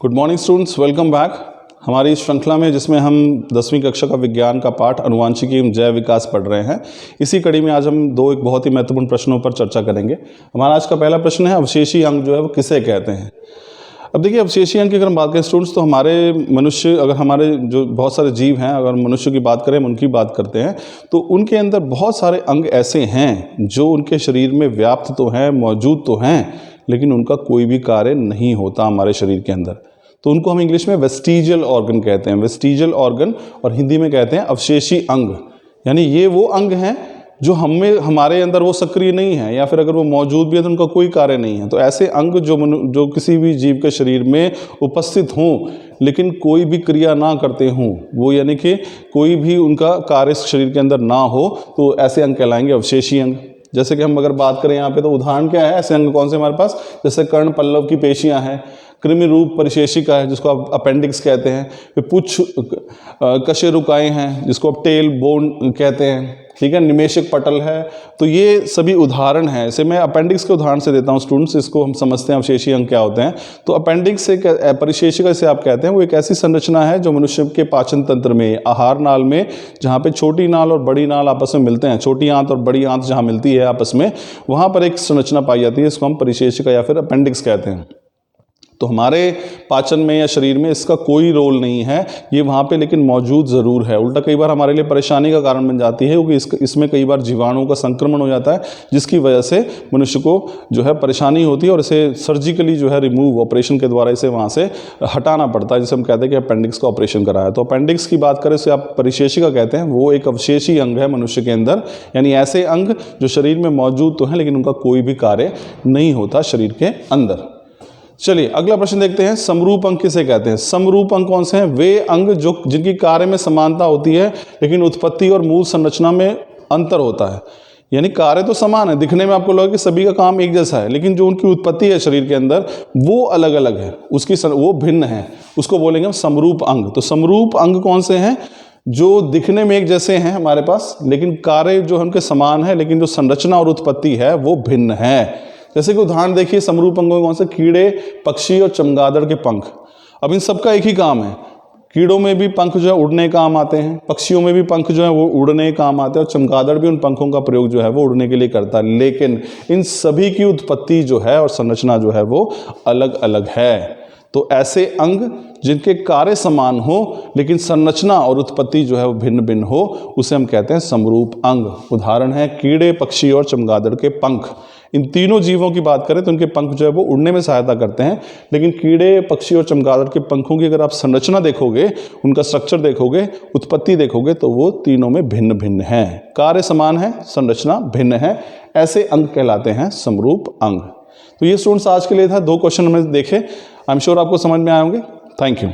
Good morning students, welcome back. हमारी इस श्रृंखला में जिसमें हम 10वीं कक्षा का विज्ञान का पाठ अनुवांशिकी एवं जैव विकास पढ़ रहे हैं, इसी कड़ी में आज हम एक बहुत ही महत्वपूर्ण प्रश्नों पर चर्चा करेंगे। हमारा आज का पहला प्रश्न है, अवशेषी अंग जो है वो किसे कहते हैं। अब देखिए, अवशेषी अंग की अगर हम बात करें स्टूडेंट्स, तो हमारे मनुष्य, अगर हमारे जो बहुत सारे जीव हैं, अगर मनुष्य की बात करें, हम उनकी बात करते हैं, तो उनके अंदर बहुत सारे अंग ऐसे हैं जो उनके शरीर में व्याप्त तो हैं, मौजूद तो हैं, लेकिन उनका कोई भी कार्य नहीं होता हमारे शरीर के अंदर। तो उनको हम इंग्लिश में वेस्टिजियल ऑर्गन कहते हैं, वेस्टिजियल ऑर्गन, और हिंदी में कहते हैं अवशेषी अंग। यानी ये वो अंग हैं जो हमारे अंदर वो सक्रिय नहीं है, या फिर अगर वो मौजूद भी है तो उनका कोई कार्य नहीं है। तो ऐसे अंग जो किसी भी जीव के शरीर में उपस्थित हों लेकिन कोई भी क्रिया ना करते हों, वो यानी कि कोई भी उनका कार्य शरीर के अंदर ना हो, तो ऐसे अंग कहलाएंगे अवशेषी अंग। जैसे कि हम अगर बात करें यहाँ पे, तो उदाहरण क्या है ऐसे अंग कौन से हमारे पास, जैसे कर्ण पल्लव की पेशियाँ हैं, कृमि रूप परिशेषिका है जिसको आप अपेंडिक्स कहते हैं, फिर पुच्छ कशेरुकाएँ हैं जिसको आप टेल बोन कहते हैं, ठीक है, निमेषक पटल है। तो ये सभी उदाहरण हैं। इसे मैं अपेंडिक्स के उदाहरण से देता हूँ स्टूडेंट्स, इसको हम समझते हैं अवशेषी अंग क्या होते हैं। तो अपेंडिक्स एक परिशेषिका जिसे आप कहते हैं, वो एक ऐसी संरचना है जो मनुष्य के पाचन तंत्र में, आहार नाल में, जहाँ पे छोटी नाल और बड़ी नाल आपस में मिलते हैं, छोटी आंत और बड़ी आंत जहाँ मिलती है आपस में, वहाँ पर एक संरचना पाई जाती है, इसको हम परिशेषिका या फिर अपेंडिक्स कहते हैं। तो हमारे पाचन में या शरीर में इसका कोई रोल नहीं है, ये वहाँ पे लेकिन मौजूद ज़रूर है। उल्टा कई बार हमारे लिए परेशानी का कारण बन जाती है, क्योंकि इसमें कई बार जीवाणुओं का संक्रमण हो जाता है, जिसकी वजह से मनुष्य को जो है परेशानी होती है और इसे सर्जिकली जो है रिमूव, ऑपरेशन के द्वारा इसे वहाँ से हटाना पड़ता है, जिसे हम कहते हैं कि अपेंडिक्स का ऑपरेशन कराया। तो अपेंडिक्स की बात करें, उसे आप परिशेषिका कहते हैं, वो एक अवशेषी अंग है मनुष्य के अंदर। यानी ऐसे अंग जो शरीर में मौजूद तो हैं लेकिन उनका कोई भी कार्य नहीं होता शरीर के अंदर। चलिए अगला प्रश्न देखते हैं, समरूप अंग किसे कहते हैं। समरूप अंग कौन से हैं? वे अंग जो जिनकी कार्य में समानता होती है लेकिन उत्पत्ति और मूल संरचना में अंतर होता है। यानी कार्य तो समान है, दिखने में आपको लगे कि सभी का काम एक जैसा है, लेकिन जो उनकी उत्पत्ति है शरीर के अंदर वो अलग अलग है, वो भिन्न है, उसको बोलेंगे हम समरूप अंग। तो समरूप अंग कौन से हैं? जो दिखने में एक जैसे हैं हमारे पास, लेकिन कार्य जो उनके समान है, लेकिन जो संरचना और उत्पत्ति है वो भिन्न है। जैसे कि उदाहरण देखिए, समरूप अंगों में कौन से, कीड़े, पक्षी और चमगादड़ के पंख। अब इन सबका एक ही काम है। कीड़ों में भी पंख जो है उड़ने काम आते हैं, पक्षियों में भी पंख जो है वो उड़ने काम आते हैं, और चमगादड़ भी उन पंखों का प्रयोग जो है वो उड़ने के लिए करता है। लेकिन इन सभी की उत्पत्ति जो है और संरचना जो है वो अलग अलग है। तो ऐसे अंग जिनके कार्य समान हो लेकिन संरचना और उत्पत्ति जो है वो भिन्न भिन्न हो, उसे हम कहते हैं समरूप अंग। उदाहरण है कीड़े, पक्षी और चमगादड़ के पंख। इन तीनों जीवों की बात करें तो उनके पंख जो है वो उड़ने में सहायता करते हैं, लेकिन कीड़े, पक्षी और चमगादड़ के पंखों की अगर आप संरचना देखोगे, उनका स्ट्रक्चर देखोगे, उत्पत्ति देखोगे, तो वो तीनों में भिन्न भिन्न है। कार्य समान है, संरचना भिन्न है, ऐसे अंग कहलाते हैं समरूप अंग। तो ये स्टूडेंट्स आज के लिए था, 2 क्वेश्चन हमने देखे। आई एम श्योर आपको समझ में आए होंगे। Thank you.